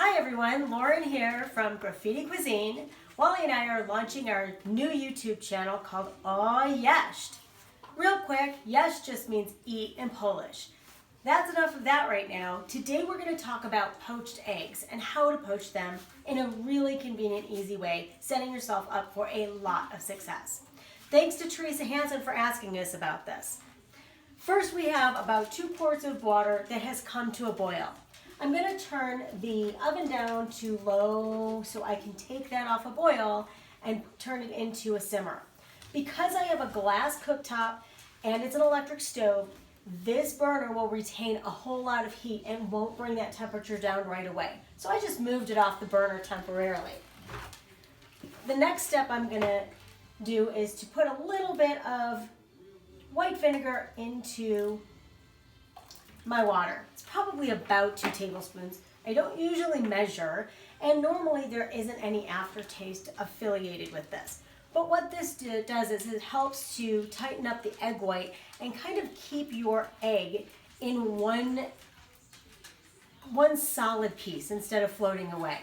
Hi everyone, Lauren here from Graffiti Cuisine. Wally and I are launching our new YouTube channel called Awww. Real quick, Jesc just means eat in Polish. That's enough of that right now. Today we're going to talk about poached eggs and how to poach them in a really convenient, easy way, setting yourself up for a lot of success. Thanks to Teresa Hansen for asking us about this. First, we have about 2 quarts of water that has come to a boil. I'm going to turn the oven down to low so I can take that off a boil and turn it into a simmer. Because I have a glass cooktop and it's an electric stove, this burner will retain a whole lot of heat and won't bring that temperature down right away. So I just moved it off the burner temporarily. The next step I'm going to do is to put a little bit of white vinegar into my water. It's probably about 2 tablespoons. I don't usually measure, and normally there isn't any aftertaste affiliated with this. But what this does is it helps to tighten up the egg white and kind of keep your egg in one solid piece instead of floating away.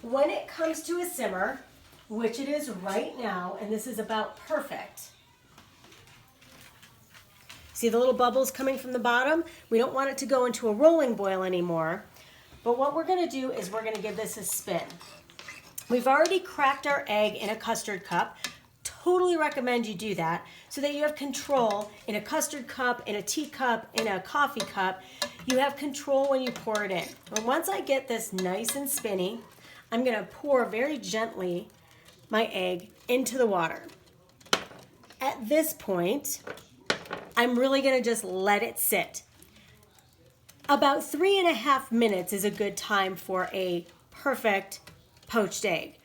When it comes to a simmer, which it is right now, and this is about perfect. See the little bubbles coming from the bottom? We don't want it to go into a rolling boil anymore. But what we're going to do is we're going to give this a spin. We've already cracked our egg in a custard cup. Totally recommend you do that so that you have control in a custard cup, in a teacup, in a coffee cup. You have control when you pour it in. Well, once I get this nice and spinny, I'm going to pour very gently my egg into the water. At this point, I'm really going to just let it sit. About 3.5 minutes is a good time for a perfect poached egg.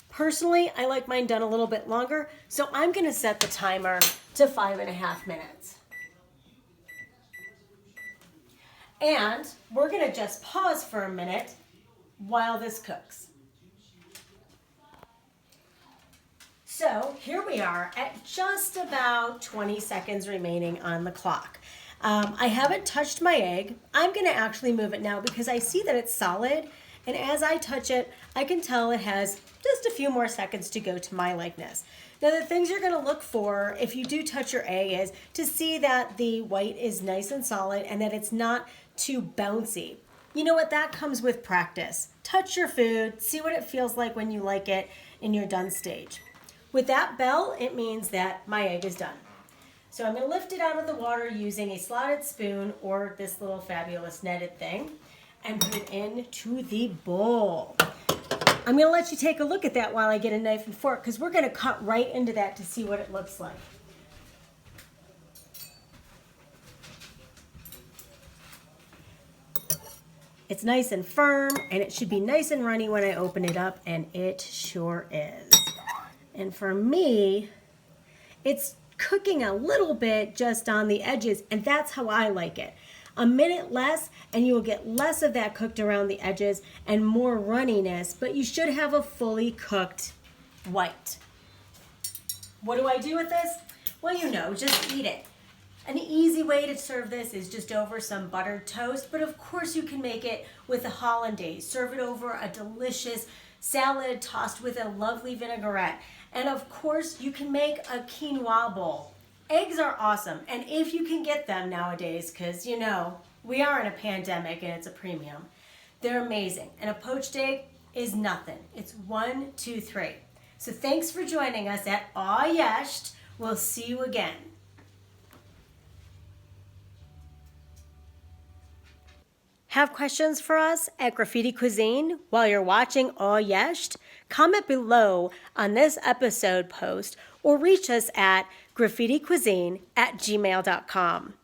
Personally, I like mine done a little bit longer, so I'm going to set the timer to 5.5 minutes. And we're going to just pause for a minute while this cooks. So here we are at just about 20 seconds remaining on the clock. I haven't touched my egg. I'm going to actually move it now because I see that it's solid. And as I touch it, I can tell it has just a few more seconds to go to my likeness. Now the things you're going to look for if you do touch your egg is to see that the white is nice and solid and that it's not too bouncy. You know what? That comes with practice. Touch your food, see what it feels like when you like it in your done stage. With that bell, it means that my egg is done. So I'm going to lift it out of the water using a slotted spoon or this little fabulous netted thing and put it into the bowl. I'm going to let you take a look at that while I get a knife and fork because we're going to cut right into that to see what it looks like. It's nice and firm and it should be nice and runny when I open it up, and it sure is. And for me, it's cooking a little bit just on the edges, and that's how I like it. A minute less, and you will get less of that cooked around the edges and more runniness, but you should have a fully cooked white. What do I do with this? Well, you know, just eat it. An easy way to serve this is just over some buttered toast, but of course you can make it with a hollandaise. Serve it over a delicious salad tossed with a lovely vinaigrette. And of course, you can make a quinoa bowl. Eggs are awesome, and if you can get them nowadays, because you know, we are in a pandemic and it's a premium, they're amazing. And a poached egg is nothing. It's 1, 2, 3. So thanks for joining us at Awww. We'll see you again. Have questions for us at Graffiti Cuisine while you're watching Awww? Comment below on this episode post or reach us at graffiticuisine@gmail.com.